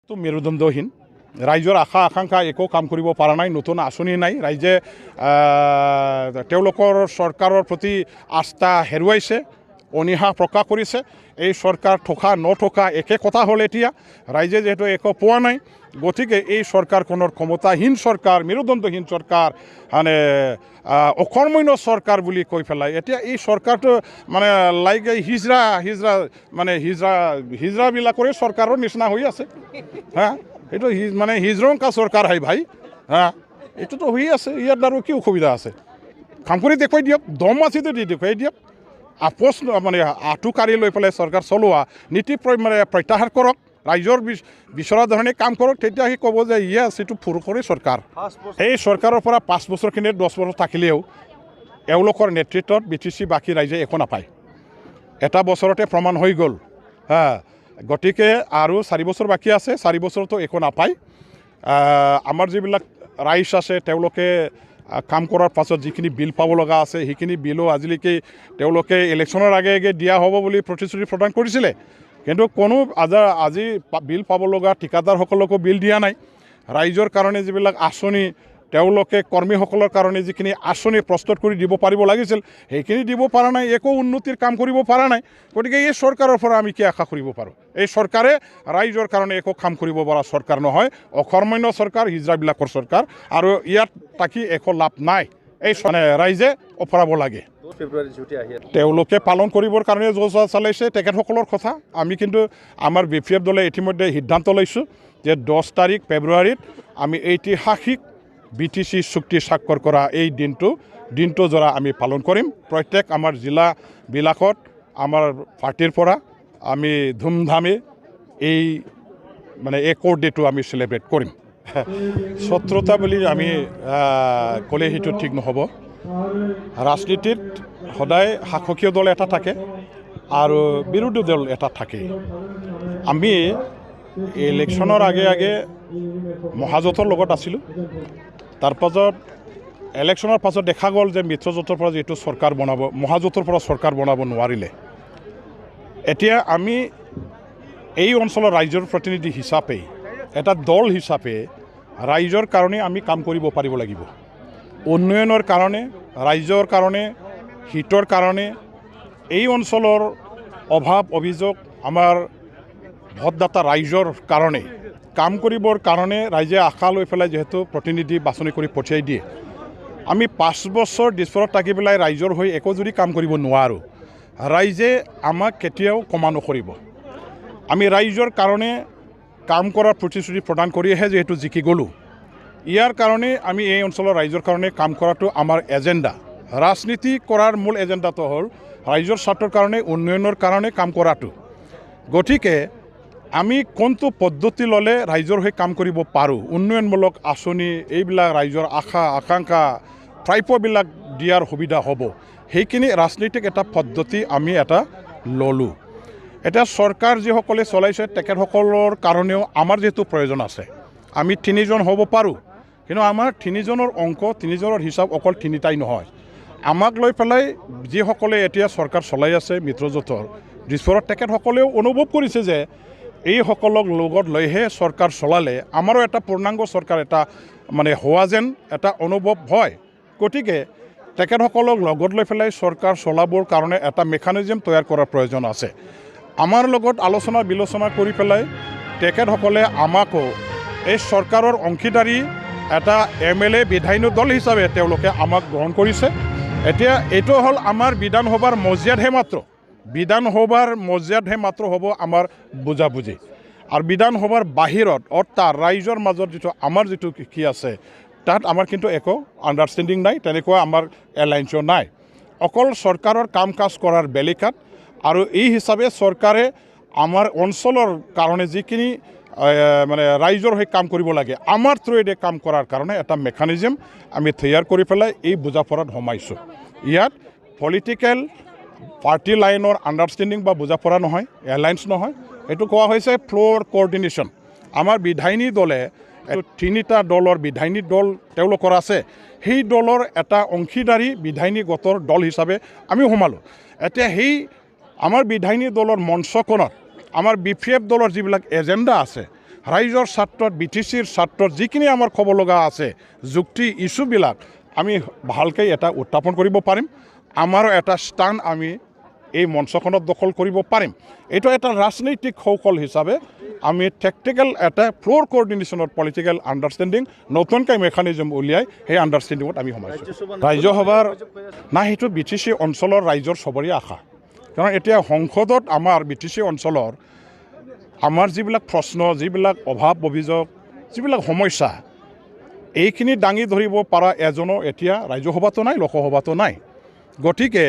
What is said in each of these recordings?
তো মেৰুদণ্ডহীন ৰাইজৰ আশা আকাংক্ষা একো কাম কৰিব পৰা নাই নতুন আঁচনি নাই ৰাইজে তেওঁলোকৰ চৰকাৰৰ প্ৰতি আস্থা হেৰুৱাইছে অনীহা প্ৰকাশ কৰিছে এই চৰকাৰ থকা নথকা একে কথা হ'ল এতিয়া ৰাইজে যেহেতু একো পোৱা নাই গতিকে এই চৰকাৰখনৰ ক্ষমতাহীন চৰকাৰ মেৰুদণ্ডহীন চৰকাৰ মানে অকৰ্মণ্য চৰকাৰ বুলি কৈ পেলাই এতিয়া এই চৰকাৰটো মানে লাইক হিজৰাবিলাকৰে চৰকাৰৰ নিচিনা হৈ আছে হা এইটো মানে হিজৰংকা চৰকাৰ হয় ভাই হা এইটোতো হৈ আছে ইয়াত আৰু কি অসুবিধা আছে কাম কৰি দেখুৱাই দিয়ক দম আছেতো দি দেখুৱাই দিয়ক আপোচ মানে আঁঠুকাঢ়ি লৈ পেলাই চৰকাৰ চলোৱা নীতি মানে প্ৰত্যাহাৰ কৰক ৰাইজৰ বিচৰা ধৰণে কাম কৰক তেতিয়া সি ক'ব যে ইয়েছ এইটো ফুৰকৰী চৰকাৰ এই চৰকাৰৰ পৰা 5 বছৰখিনি 10 বছৰ থাকিলেও এওঁলোকৰ নেতৃত্বত BTC বাকী ৰাইজে একো নাপায় এটা বছৰতে প্ৰমাণ হৈ গ'ল হা গতিকে আৰু 4 বছৰ বাকী আছে 4 বছৰতো একো নাপায় আমাৰ যিবিলাক ৰাইজ আছে তেওঁলোকে কাম কৰাৰ পাছত যিখিনি বিল পাব লগা আছে সেইখিনি বিলো আজিলৈকে তেওঁলোকে ইলেকশ্যনৰ আগে আগে দিয়া হ'ব বুলি প্ৰতিশ্ৰুতি প্ৰদান কৰিছিলে কিন্তু কোনো আজি বিল পাব লগা ঠিকাদাৰসকলকো বিল দিয়া নাই ৰাইজৰ কাৰণে যিবিলাক আঁচনি তেওঁলোকে কৰ্মীসকলৰ কাৰণে যিখিনি আঁচনি প্ৰস্তুত কৰি দিব পাৰিব লাগিছিল সেইখিনি দিব পৰা নাই একো উন্নতিৰ কাম কৰিব পৰা নাই গতিকে এই চৰকাৰৰ পৰা আমি কি আশা কৰিব পাৰোঁ এই চৰকাৰে ৰাইজৰ কাৰণে একো কাম কৰিব পৰা চৰকাৰ নহয় অকৰ্মণ্য চৰকাৰ হিজৰাবিলাকৰ চৰকাৰ আৰু ইয়াত থাকি একো লাভ নাই এই ৰাইজে অপৰাব লাগে তেওঁলোকে পালন কৰিবৰ কাৰণে যোজনা চলাইছে তেখেতসকলৰ কথা আমি কিন্তু আমাৰ BPF দলে ইতিমধ্যে সিদ্ধান্ত লৈছোঁ যে 10 তাৰিখ ফেব্ৰুৱাৰীত আমি ঐতিহাসিক BTC চুক্তি স্বাক্ষৰ কৰা এই দিনটো জৰা আমি পালন কৰিম প্ৰত্যেক আমাৰ জিলাবিলাকত আমাৰ পাৰ্টিৰ পৰা আমি ধুমধামে এই মানে একৰ্ড ডেটো আমি চেলিব্ৰেট কৰিম শত্ৰুতা বুলি আমি ক'লে সেইটো ঠিক নহ'ব ৰাজনীতিত সদায় শাসকীয় দল এটা থাকে আৰু বিৰোধী দল এটা থাকে আমি ইলেকশ্যনৰ আগে আগে মহাজোঁটৰ লগত আছিলোঁ তাৰ পাছত ইলেকশ্যনৰ পাছত দেখা গ'ল যে মিত্ৰজোঁটৰ পৰা যিটো চৰকাৰ বনাব মহাজোঁটৰ পৰা চৰকাৰ বনাব নোৱাৰিলে এতিয়া আমি এই অঞ্চলৰ ৰাইজৰ প্ৰতিনিধি হিচাপে এটা দল হিচাপে ৰাইজৰ কাৰণে আমি কাম কৰিব পাৰিব লাগিব উন্নয়নৰ কাৰণে ৰাইজৰ কাৰণে হিতৰ কাৰণে এই অঞ্চলৰ অভাৱ অভিযোগ আমাৰ ভোটদাতা ৰাইজৰ কাৰণে কাম কৰিবৰ কাৰণে ৰাইজে আশা লৈ পেলাই যিহেতু প্ৰতিনিধি বাছনি কৰি পঠিয়াই দিয়ে আমি 5 বছৰ দিছপুৰত থাকি পেলাই ৰাইজৰ হৈ একো যদি কাম কৰিব নোৱাৰোঁ ৰাইজে আমাক কেতিয়াও ক্ষমা নকৰিব আমি ৰাইজৰ কাৰণে কাম কৰাৰ প্ৰতিশ্ৰুতি প্ৰদান কৰিহে যিহেতু জিকি গ'লোঁ ইয়াৰ কাৰণে আমি এই অঞ্চলৰ ৰাইজৰ কাৰণে কাম কৰাটো আমাৰ এজেণ্ডা ৰাজনীতি কৰাৰ মূল এজেণ্ডাটো হ'ল ৰাইজৰ স্বাৰ্থৰ কাৰণে উন্নয়নৰ কাৰণে কাম কৰাটো গতিকে আমি কোনটো পদ্ধতি ল'লে ৰাইজৰ হৈ কাম কৰিব পাৰোঁ উন্নয়নমূলক আঁচনি এইবিলাক ৰাইজৰ আশা আকাংক্ষা প্ৰাপ্যবিলাক দিয়াৰ সুবিধা হ'ব সেইখিনি ৰাজনৈতিক এটা পদ্ধতি আমি এটা ল'লোঁ এতিয়া চৰকাৰ যিসকলে চলাইছে তেখেতসকলৰ কাৰণেও আমাৰ যিহেতু প্ৰয়োজন আছে আমি 3জন হ'ব পাৰোঁ কিন্তু আমাৰ 3জনৰ অংক 3জনৰ হিচাপ অকল 3টাই নহয় আমাক লৈ পেলাই যিসকলে এতিয়া চৰকাৰ চলাই আছে মিত্ৰজোঁটৰ দিছপুৰত তেখেতসকলেও অনুভৱ কৰিছে যে এইসকলক লগত লৈহে চৰকাৰ চলালে আমাৰো এটা পূৰ্ণাংগ চৰকাৰ এটা মানে হোৱা যেন এটা অনুভৱ হয় গতিকে তেখেতসকলক লগত লৈ পেলাই চৰকাৰ চলাবৰ কাৰণে এটা মেকানিজম তৈয়াৰ কৰাৰ প্ৰয়োজন আছে আমাৰ লগত আলোচনা বিলোচনা কৰি পেলাই তেখেতসকলে আমাকো এই চৰকাৰৰ অংশীদাৰী এটা MLA বিধায়িনী দল হিচাপে তেওঁলোকে আমাক গ্ৰহণ কৰিছে এতিয়া এইটো হ'ল আমাৰ বিধানসভাৰ মৰ্যাদাহে মাত্ৰ বিধানসভাৰ মৰ্যাদাহে মাত্ৰ হ'ব আমাৰ বুজাবুজি আৰু বিধানসভাৰ বাহিৰত অৰ্থাৎ ৰাইজৰ মাজত যিটো আমাৰ যিটো কি আছে তাত আমাৰ কিন্তু একো আণ্ডাৰষ্টেণ্ডিং নাই তেনেকুৱা আমাৰ এলায়েন্সো নাই অকল চৰকাৰৰ কাম কাজ কৰাৰ বেলিকাত আৰু এই হিচাপে চৰকাৰে আমাৰ অঞ্চলৰ কাৰণে যিখিনি মানে ৰাইজৰ হৈ কাম কৰিব লাগে আমাৰ থ্ৰুৱেদি কাম কৰাৰ কাৰণে এটা মেকানিজম আমি তৈয়াৰ কৰি পেলাই এই বুজাপৰাত সোমাইছোঁ ইয়াত পলিটিকেল পাৰ্টি লাইনৰ আণ্ডাৰষ্টেণ্ডিং বা বুজাপৰা নহয় এলায়েন্স নহয় এইটো কোৱা হৈছে ফ্ল'ৰ কোঅৰ্ডিনেশ্যন আমাৰ বিধায়িনী দলে 3টা দলৰ বিধায়িনী দল তেওঁলোকৰ আছে সেই দলৰ এটা অংশীদাৰী বিধায়িনী গোটৰ দল হিচাপে আমি সোমালোঁ এতিয়া সেই আমাৰ বিধায়িনী দলৰ মঞ্চখনত আমাৰ BPF দলৰ যিবিলাক এজেণ্ডা আছে ৰাইজৰ স্বাৰ্থত BTCৰ স্বাৰ্থত যিখিনি আমাৰ ক'ব লগা আছে যুক্তি ইছ্যুবিলাক আমি ভালকৈ এটা উত্থাপন কৰিব পাৰিম আমাৰো এটা স্থান আমি এই মঞ্চখনত দখল কৰিব পাৰিম এইটো এটা ৰাজনৈতিক কৌশল হিচাপে আমি টেকটিকেল এটা ফ্ল'ৰ কোঅৰ্ডিনেশ্যনত পলিটিকেল আণ্ডাৰষ্টেণ্ডিং নতুনকৈ মেকানিজম উলিয়াই সেই আণ্ডাৰষ্টেণ্ডিঙত আমি সোমাইছোঁ ৰাজ্যসভাৰ নাই সেইটো BTC অঞ্চলৰ ৰাইজৰ চবৰে আশা কাৰণ এতিয়া সংসদত আমাৰ BTC অঞ্চলৰ আমাৰ যিবিলাক প্ৰশ্ন যিবিলাক অভাৱ অভিযোগ যিবিলাক সমস্যা এইখিনি দাঙি ধৰিব পৰা এজনো এতিয়া ৰাজ্যসভাতো নাই লোকসভাতো নাই গতিকে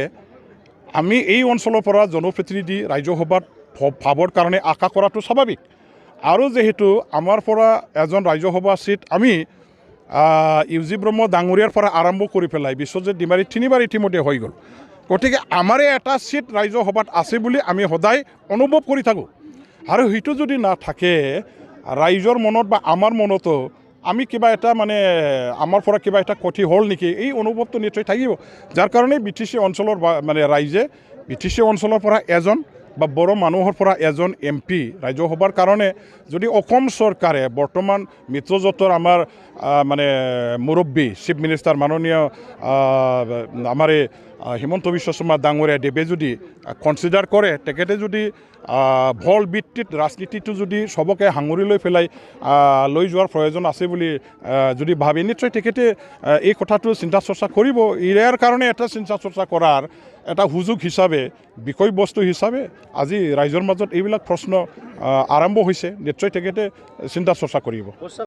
আমি এই অঞ্চলৰ পৰা জনপ্ৰতিনিধি ৰাজ্যসভাত পাবৰ কাৰণে আশা কৰাটো স্বাভাৱিক আৰু যেহেতু আমাৰ পৰা এজন ৰাজ্যসভা চিট আমি ইউজি ব্ৰহ্ম ডাঙৰীয়াৰ পৰা আৰম্ভ কৰি পেলাই বিশ্বজিৎ ডিমাৰী 3বাৰ ইতিমধ্যে হৈ গ'ল গতিকে আমাৰে এটা চিট ৰাজ্যসভাত আছে বুলি আমি সদায় অনুভৱ কৰি থাকোঁ আৰু সেইটো যদি নাথাকে ৰাইজৰ মনত বা আমাৰ মনতো আমি কিবা এটা মানে আমাৰ পৰা কিবা এটা ক্ষতি হ'ল নেকি এই অনুভৱটো নিশ্চয় থাকিব যাৰ কাৰণে BTC অঞ্চলৰ মানে ৰাইজে BTC অঞ্চলৰ পৰা এজন বা বড়ো মানুহৰ পৰা এজন MP ৰাজ্যসভাৰ কাৰণে যদি অসম চৰকাৰে বৰ্তমান মিত্ৰজোঁটৰ আমাৰ মানে মুৰব্বী চিফ মিনিষ্টাৰ মাননীয় আমাৰ হিমন্ত বিশ্ব শৰ্মা ডাঙৰীয়া দেৱে যদি কনচিডাৰ কৰে তেখেতে যদি ভল ভিত্তিত ৰাজনীতিটো যদি সবকে সাঙুৰি লৈ পেলাই লৈ যোৱাৰ প্ৰয়োজন আছে বুলি যদি ভাবে নিশ্চয় তেখেতে এই কথাটো চিন্তা চৰ্চা কৰিব ইয়াৰ কাৰণে এটা চিন্তা চৰ্চা কৰাৰ এটা সুযোগ হিচাপে বিষয়বস্তু হিচাপে আজি ৰাইজৰ মাজত এইবিলাক প্ৰশ্ন আৰম্ভ হৈছে নিশ্চয় তেখেতে চিন্তা চৰ্চা কৰিব